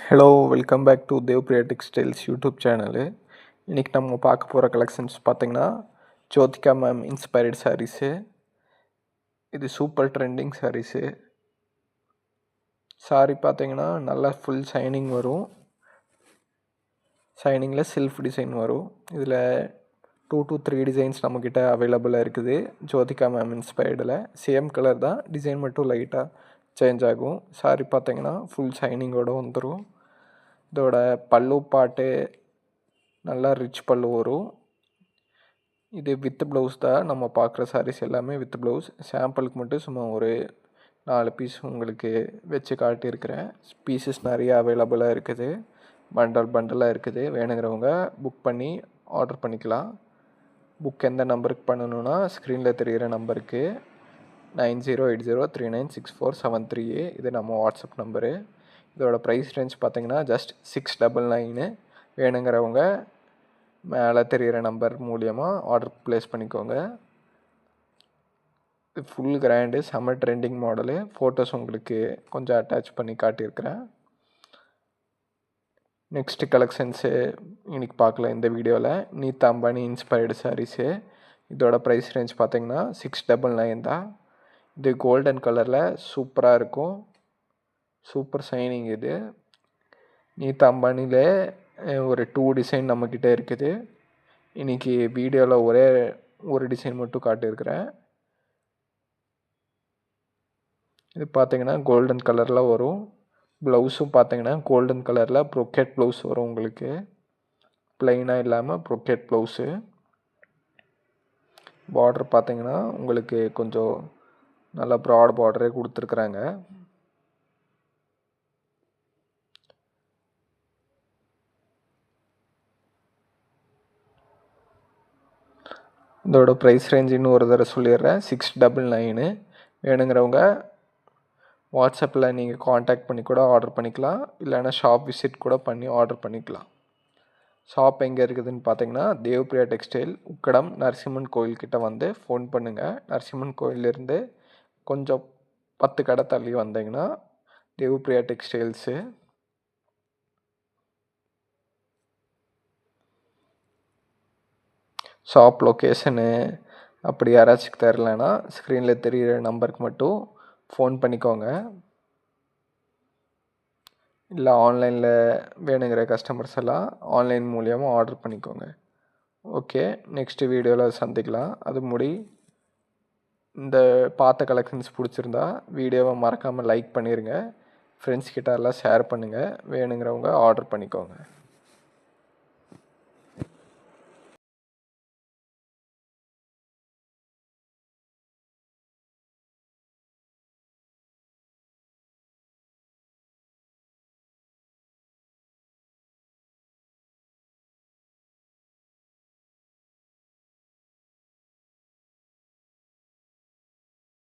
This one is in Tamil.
Hello welcome back to Devpriya textiles YouTube channel. இன்றைக்கி நம்ம பார்க்க போகிற கலெக்ஷன்ஸ் பார்த்திங்கன்னா ஜோதிகா மேம் இன்ஸ்பயர்டு சாரீஸு. இது சூப்பர் ட்ரெண்டிங் சாரீஸு. சாரீ பார்த்திங்கன்னா நல்லா ஃபுல் ஷைனிங் வரும். ஷைனிங்கில் செல்ஃப் டிசைன் வரும். இதில் 2 to 3 டிசைன்ஸ் நம்மக்கிட்ட அவைலபிளாக இருக்குது. ஜோதிகா மேம் இன்ஸ்பயர்டில் சேம் கலர் தான், டிசைன் மட்டும் லைட்டாக சேஞ்ச் ஆகும். சாரீ பார்த்திங்கன்னா ஃபுல் ஷைனிங்கோடு வந்துடும். இதோட பல்லு பாட்டு நல்லா ரிச் பல்லு வரும். இது வித் ப்ளவுஸ் தான். நம்ம பார்க்குற சாரீஸ் எல்லாமே வித் ப்ளவுஸ். சாம்பிளுக்கு மட்டும் சும்மா ஒரு 4 பீஸ் உங்களுக்கு வச்சு காட்டியிருக்கிறேன். பீசஸ் நிறைய அவைலபிளாக இருக்குது. பண்டலாக இருக்குது. வேணுங்கிறவங்க புக் பண்ணி ஆர்டர் பண்ணிக்கலாம். புக் எந்த நம்பருக்கு பண்ணணுன்னா ஸ்க்ரீனில் தெரிகிற நம்பருக்கு 9080396473 இது நம்ம வாட்ஸ்அப் நம்பரு. இதோட ப்ரைஸ் ரேஞ்ச் பார்த்திங்கன்னா ஜஸ்ட் 699. வேணுங்கிறவங்க மேலே தெரிகிற நம்பர் மூலியமாக ஆர்டர் ப்ளேஸ் பண்ணிக்கோங்க. இது ஃபுல் கிராண்டு, செம்ம ட்ரெண்டிங் மாடலு. ஃபோட்டோஸ் உங்களுக்கு கொஞ்சம் அட்டாச் பண்ணி காட்டியிருக்கிறேன். நெக்ஸ்ட்டு கலெக்ஷன்ஸு இன்றைக்கி பார்க்கலாம் இந்த வீடியோவில். நீதா அம்பானி இன்ஸ்பயர்டு சாரீஸு. இதோட ப்ரைஸ் ரேஞ்ச் பார்த்திங்கன்னா 699 தான். இது கோல்டன் கலரில் சூப்பராக இருக்கும். Super shining. இது நீதா அம்பானியில் ஒரு 2 டிசைன் நம்மக்கிட்ட இருக்குது. இன்றைக்கி வீடியோவில் ஒரே ஒரு டிசைன் மட்டும் காட்டியிருக்கிறேன். இது பார்த்திங்கன்னா கோல்டன் கலரில் வரும். ப்ளவுஸும் பார்த்திங்கன்னா கோல்டன் கலரில் ப்ரொக்கேட் ப்ளவுஸ் வரும் உங்களுக்கு. ப்ளைனாக இல்லாமல் ப்ரொக்கேட் ப்ளவுஸு. பார்டர் பார்த்திங்கன்னா உங்களுக்கு கொஞ்சம் நல்லா ப்ராட் பார்டரே கொடுத்துருக்குறாங்க. இதோட ப்ரைஸ் ரேஞ்ச் இன்னும் ஒரு தடவை சொல்லிடுறேன். 699. வேணுங்கிறவங்க வாட்ஸ்அப்பில் நீங்கள் காண்டாக்ட் பண்ணி கூட ஆர்டர் பண்ணிக்கலாம். இல்லைன்னா ஷாப் விசிட் கூட பண்ணி ஆர்டர் பண்ணிக்கலாம். ஷாப் எங்கே இருக்குதுன்னு பார்த்தீங்கன்னா தேவ்பிரியா டெக்ஸ்டைல், உக்கடம், நரசிம்மன் கோயில்கிட்ட வந்து ஃபோன் பண்ணுங்கள். நரசிம்மன் கோயிலேருந்து கொஞ்சம் 10 கடை தள்ளி வந்தீங்கன்னா தேவ்பிரியா டெக்ஸ்டைல்ஸு. ஷாப் லொக்கேஷனு அப்படி யாராச்சும் தெரிலனா ஸ்க்ரீனில் தெரிகிற நம்பருக்கு மட்டும் ஃபோன் பண்ணிக்கோங்க. இல்லை ஆன்லைனில் வேணுங்கிற கஸ்டமர்ஸ் எல்லாம் ஆன்லைன் மூலியமாக ஆர்டர் பண்ணிக்கோங்க. ஓகே, நெக்ஸ்ட்டு வீடியோவில் சந்திக்கலாம். அது முடி இந்த பார்த்த கலெக்ஷன்ஸ் பிடிச்சிருந்தா வீடியோவை மறக்காமல் லைக் பண்ணிடுங்க. ஃப்ரெண்ட்ஸ் கிட்ட எல்லாம் ஷேர் பண்ணுங்கள். வேணுங்கிறவங்க ஆர்டர் பண்ணிக்கோங்க.